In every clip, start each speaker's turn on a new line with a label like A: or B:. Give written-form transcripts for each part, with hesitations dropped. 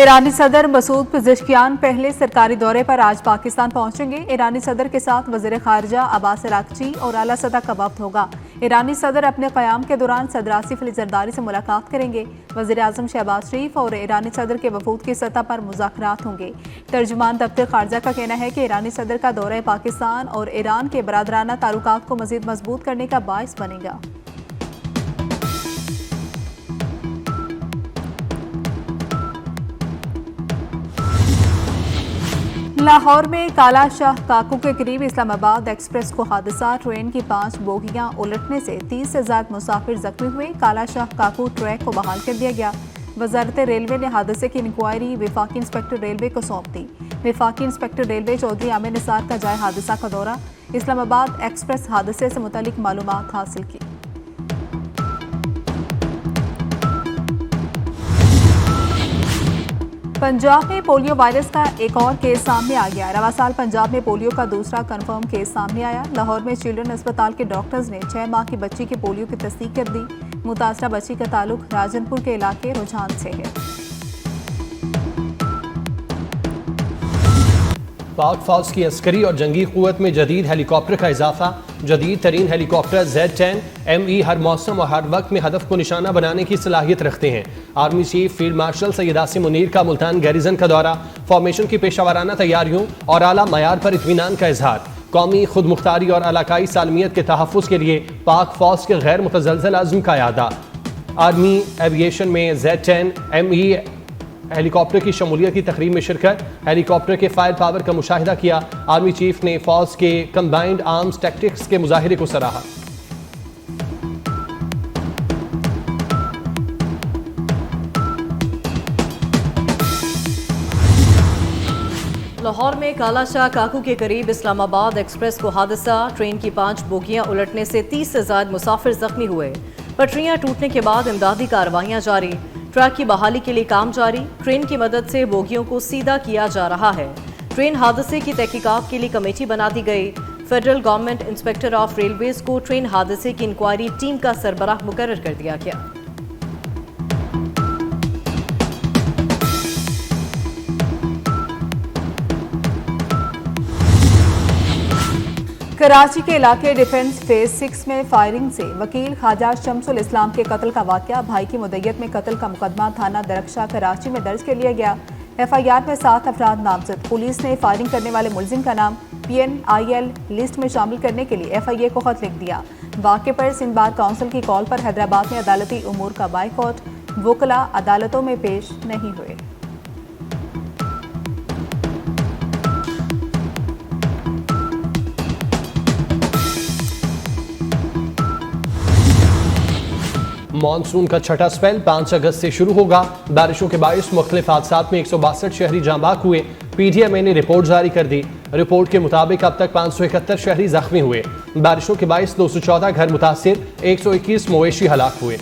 A: ईरानी सदर मसूद पिज़ेशकियान पहले सरकारी दौरे पर आज पाकिस्तान पहुंचेंगे। ईरानी सदर के साथ वज़ीर ख़ारजा अब्बास अराग़ची और आला सतह का वफ़द होगा। ईरानी सदर अपने क़याम के दौरान सदर आसिफ अली ज़रदारी से मुलाकात करेंगे। वज़ीर आज़म शहबाज शरीफ और ईरानी सदर के वफ़ूद की सतह पर मुज़ाकरात होंगे। तर्जुमान दफ्तर ख़ारजा का कहना है कि ईरानी सदर का दौरा पाकिस्तान और ईरान के बरादराना ताल्लुकात को मज़ीद मजबूत करने का बाइस बनेगा। लाहौर में काला शाह काकू के करीब इस्लामाबाद एक्सप्रेस को हादसा। ट्रेन की 5 बोगियां उलटने से 30 से ज्यादा मुसाफिर जख्मी हुए। काला शाह काकू ट्रैक को बहाल कर दिया गया। वजारत रेलवे ने हादसे की इंक्वायरी वफाकी इंस्पेक्टर रेलवे को सौंप दी। वफाकी इंस्पेक्टर रेलवे चौधरी आमिर निसार का जाए हादसा का दौरा। इस्लामाबाद एक्सप्रेस हादसे से मुतालिक मालूमात हासिल की। पंजाब में पोलियो वायरस का एक और केस सामने आ गया। रवा साल पंजाब में पोलियो का दूसरा कंफर्म केस सामने आया। लाहौर में चिल्ड्रन अस्पताल के डॉक्टर्स ने 6 माह की बच्ची की पोलियो की तस्दीक कर दी। मुतासरा बच्ची का ताल्लुक राजनपुर के इलाके रुझान से है।
B: पाक फौज की अस्करी और जंगी क़ुव्वत में जदीद हेलीकॉप्टर का इजाफा। जदीद तरीन हेलीकॉप्टर Z10 ME हर मौसम और हर वक्त में हदफ को निशाना बनाने की सलाहियत रखते हैं। Army chief field marshal Syed Asim Munir का मुल्तान गैरिजन का दौरा। फॉर्मेशन की पेशावराना तैयारियों और आला मयार पर इत्मीनान का इजहार। कौमी खुद मुख्तारी और इलाकाई सालमियत के तहफ़्फ़ुज़ के लिए पाक फौज के गैर मुतज़लज़ल अज़्म का यादा। आर्मी एविएशन में Z10 ME हेलीकॉप्टर की शमूलियत की तकरीब में शिरकत। हेलीकॉप्टर के फायर पावर का मुशाहिदा किया। आर्मी चीफ ने फौज के कंबाइंड आर्म्स टैक्टिक्स के मुजाहिरे को सराहा।
C: लाहौर में काला शाह काकू के करीब इस्लामाबाद एक्सप्रेस को हादसा। ट्रेन की 5 बोगियां उलटने से 30 से ज्यादा मुसाफिर जख्मी हुए। पटरियां टूटने के बाद इमदादी कार्रवाइयां जारी। ट्रैक की बहाली के लिए काम जारी। ट्रेन की मदद से बोगियों को सीधा किया जा रहा है। ट्रेन हादसे की तहकीकात के लिए कमेटी बना दी गई। Federal government inspector of railways को ट्रेन हादसे की इंक्वायरी टीम का सरबराह मुकर्रर कर दिया गया।
A: कराची के इलाके डिफेंस फेज 6 में फायरिंग से वकील ख्वाजा शमसुल इस्लाम के कत्ल का वाकया। भाई की मुद्दत में कत्ल का मुकदमा थाना दरख्शाह कराची में दर्ज कर लिया गया। FIR में 7 अफराद नामजद। पुलिस ने फायरिंग करने वाले मुलजिम का नाम PNIL लिस्ट में शामिल करने के लिए FIA को खत लिख दिया। वाक़े पर सिंध बार काउंसिल की कॉल पर हैदराबाद में अदालती उमूर का बाइकआउट। वकला अदालतों में पेश नहीं हुए।
B: मानसून का छठा स्पेल 5 अगस्त से शुरू होगा। बारिशों के बायस मुख्तलिफ हादसात में 162 शहरी जांबाक हुए। PTMA ने रिपोर्ट जारी कर दी। रिपोर्ट के मुताबिक अब तक 571 शहरी जख्मी हुए। बारिशों के बायस 214 घर मुतासिर, 121 मवेशी हलाक हुए।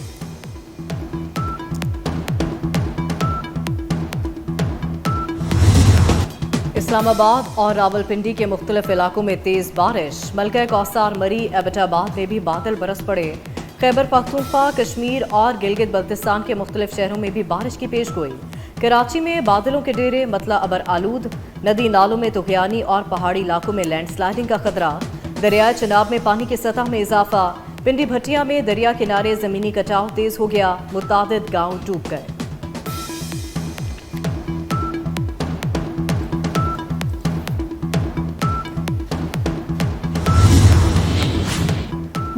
C: इस्लामाबाद और रावलपिंडी के मुख्तलिफ इलाकों में तेज बारिश। मलका कौसार, मरी, एबटाबाद में भी बादल बरस पड़े। खैबर पख्तूनख्वा, कश्मीर और गिलगित बल्तिस्तान के मुख्तलिफ शहरों में भी बारिश की पेश गोई। कराची में बादलों के डेरे, मतला अबर आलूद। नदी नालों में तुगयानी और पहाड़ी इलाकों में लैंडस्लाइडिंग का खतरा। दरियाए चनाब में पानी की सतह में इजाफा। पिंडी भटिया में दरिया किनारे जमीनी कटाव तेज हो गया। मुतादिद गाँव डूब गए।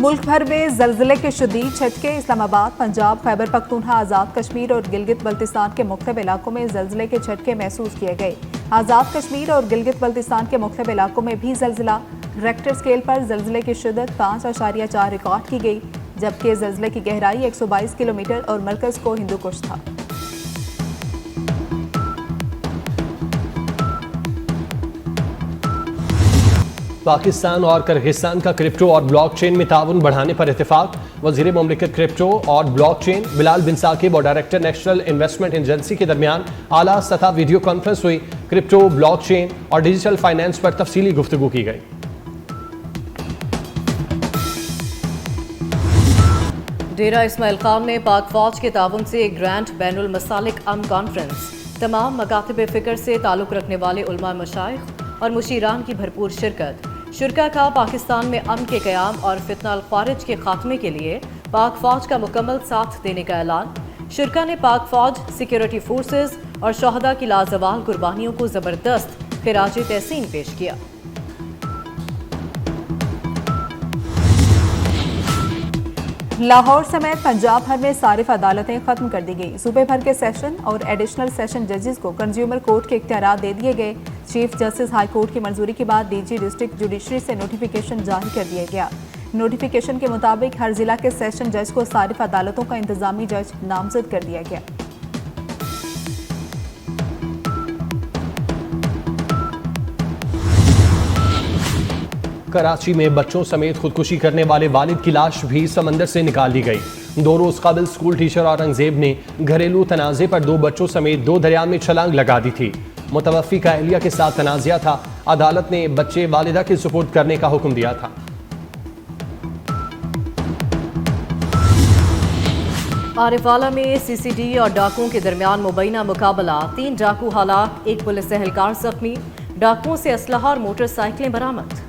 A: मुल्क भर में जलजिले के शदीद झटके। इस्लामाबाद, पंजाब, खैबर पख्तूनख्वा, आज़ाद कश्मीर और गिलगित बल्तिस्तान के मुख्तलिफ इलाकों में जलजिले के झटके महसूस किए गए। आज़ाद कश्मीर और गिलगित बल्तिस्तान के मुख्तलिफ इलाकों में भी जलजिला। रेक्टर स्केल पर जलजिले की शिद्दत 5.4 रिकॉर्ड की गई, जबकि जलजिले की गहराई 122 किलोमीटर और मरकज को हिंदुकुश था।
B: पाकिस्तान और किर्गिस्तान का क्रिप्टो और ब्लॉकचेन में ताउन बढ़ाने पर इत्तेफाक। वज़ीर मुमलिकत क्रिप्टो और ब्लॉकचेन बिलाल बिन साकिब और डायरेक्टर नेशनल इन्वेस्टमेंट एजेंसी के दरमियान आला सतह वीडियो कॉन्फ्रेंस हुई। क्रिप्टो, ब्लॉकचेन और डिजिटल फाइनेंस पर तफसीली गुफ्तगू की गई।
C: डेरा इस्माइल खान में पाक फौज के ताउन से ग्रैंड बैनुल मसालिक अमन कॉन्फ्रेंस। तमाम मकातब फ़िक्र से ताल्लुक़ रखने वाले उलमा मशाइख और मुशीरान की भरपूर शिरकत। शुरका का पाकिस्तान में अमन के क़याम और फितना अल-ख़वारिज के खात्मे के लिए पाक फ़ौज का मुकम्मल साथ देने का ऐलान। शुरका ने पाक फ़ौज, सिक्योरिटी फोर्सेस और शहदा की लाजवाल कुर्बानियों को ज़बरदस्त खिराज तहसीन पेश किया।
A: लाहौर समेत पंजाब भर में सारिफ अदालतें खत्म कर दी गई। सूबे भर के सेशन और एडिशनल सेशन जजेस को कंज्यूमर कोर्ट के इख्तियारात दे दिए गए। चीफ जस्टिस हाई कोर्ट की मंजूरी के बाद डीजी डिस्ट्रिक्ट जुडिशरी से नोटिफिकेशन जारी कर दिया गया। नोटिफिकेशन के मुताबिक हर जिला के सेशन जज को सारिफ अदालतों का इंतजामी जज नामजद कर दिया गया।
B: कराची में बच्चों समेत खुदकुशी करने वाले वालिद की लाश भी समंदर से निकाल ली गई। 2 रोज कबल स्कूल टीचर औरंगजेब ने घरेलू तनाज़े पर 2 बच्चों समेत 2 दरिया में छलांग लगा दी थी। मुतवफ़्फ़ी का अहलिया के साथ तनाज़ा था। अदालत ने बच्चे वालिदा के सुपुर्द करने का हुक्म दिया था।
C: आरिफवाला में सीसीडी और डाकुओं के दरमियान मुबैना मुकाबला। 3 डाकू हलाक, 1 पुलिस एहलकार जख्मी। डाकुओं से असलहा और मोटरसाइकिलें बरामद।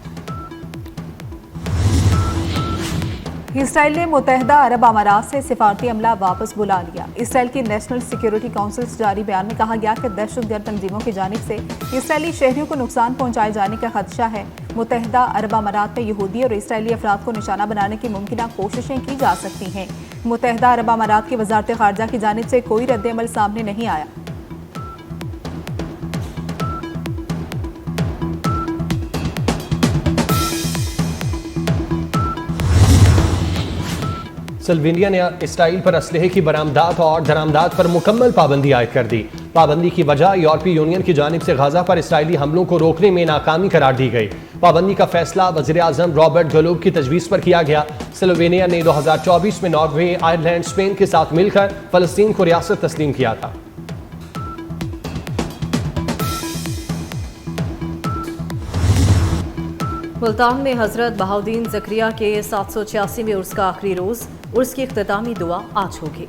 A: इसराइल ने मुत्तहदा अरब अमारात से सिफारती अमला वापस बुला लिया। इसराइल की नेशनल सिक्योरिटी काउंसिल से जारी बयान में कहा गया कि दहशतगर्द तंजीमों की जानिब से इसराइली शहरियों को नुकसान पहुंचाए जाने का खदशा है। मुत्तहदा अरब अमारात में यहूदी और इसराइली अफराद को निशाना बनाने की मुमकिन कोशिशें की जा सकती हैं। मुत्तहदा अरब अमारात की वजारत खारजा की जानिब से कोई रद्द-ए-अमल सामने नहीं आया।
B: सल्वेनिया ने इसराइल पर असलहे की बरामदात और दरामदात पर मुकम्मल पाबंदी आयद कर दी। पाबंदी की वजह यूरोपीय यूनियन की जानिब से गाजा पर इसराइली हमलों को रोकने में नाकामी करार दी गई। पाबंदी का फैसला वज़ीर आज़म रॉबर्ट गलोब की तजवीज़ पर किया गया। स्लोवेनिया ने 2024 में नॉर्वे, आयरलैंड, स्पेन के साथ मिलकर फ़लस्तीन को रियासत तस्लीम किया था।
C: मुल्तान में हजरत बहाउद्दीन ज़करिया के 786वें उर्स का आखिरी रोज़। उर्स की इख्तितामी दुआ आज होगी।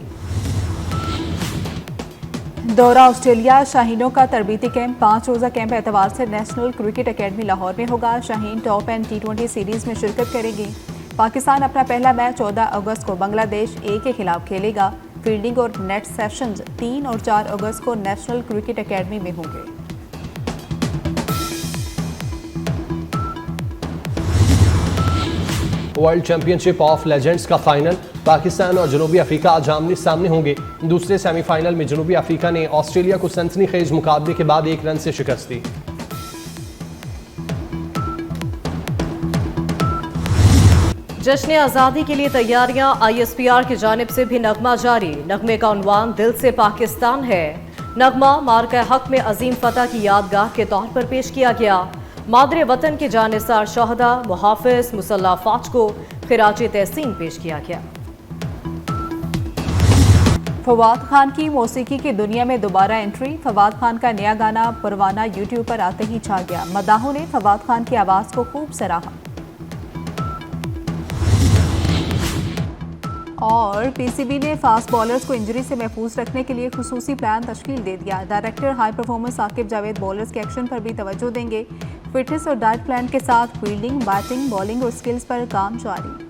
A: दौरा ऑस्ट्रेलिया। शाहीनों का तरबीती कैंप 5 रोज़ा कैंप एतवार से नेशनल क्रिकेट अकेडमी लाहौर में होगा। Shaheen top and T20 series में शिरकत करेगी। पाकिस्तान अपना पहला मैच 14 अगस्त को बांग्लादेश ए के खिलाफ खेलेगा। फील्डिंग और नेट सेशंस 3 और 4 अगस्त को नेशनल क्रिकेट अकेडमी में होंगे।
B: वर्ल्ड चैंपियनशिप ऑफ लेजेंड्स का फाइनल। पाकिस्तान और जनूबी अफ्रीका आज आमने सामने होंगे। दूसरे सेमीफाइनल में जनूबी अफ्रीका ने ऑस्ट्रेलिया को सनसनीखेज मुकाबले के बाद 1 रन से शिकस्त दी।
C: जश्न आज़ादी के लिए तैयारियां। ISPR की जानिब से भी नगमा जारी। नगमे का उन्वान दिल से पाकिस्तान है। नगमा मार्का हक में अजीम फतह की यादगार के तौर पर पेश किया गया। मादरे वतन के जानिसार शहदा, मुहाफिज, मुसल्लह फौज को खिराज तहसीन पेश किया गया।
A: फवाद खान की मौसीकी की दुनिया में दोबारा एंट्री। फवाद खान का नया गाना परवाना यूट्यूब पर आते ही छा गया। मदाहों ने फवाद खान की आवाज़ को खूब सराहा। और PCB ने फास्ट बॉलर्स को इंजरी से महफूज रखने के लिए खुसूसी प्लान तश्कील दे दिया। Director high performance Saqib Javed bowlers के एक्शन पर भी तवज्जो देंगे। फिटनेस और डाइट प्लान के साथ फील्डिंग, बैटिंग, बॉलिंग और स्किल्स पर काम जारी।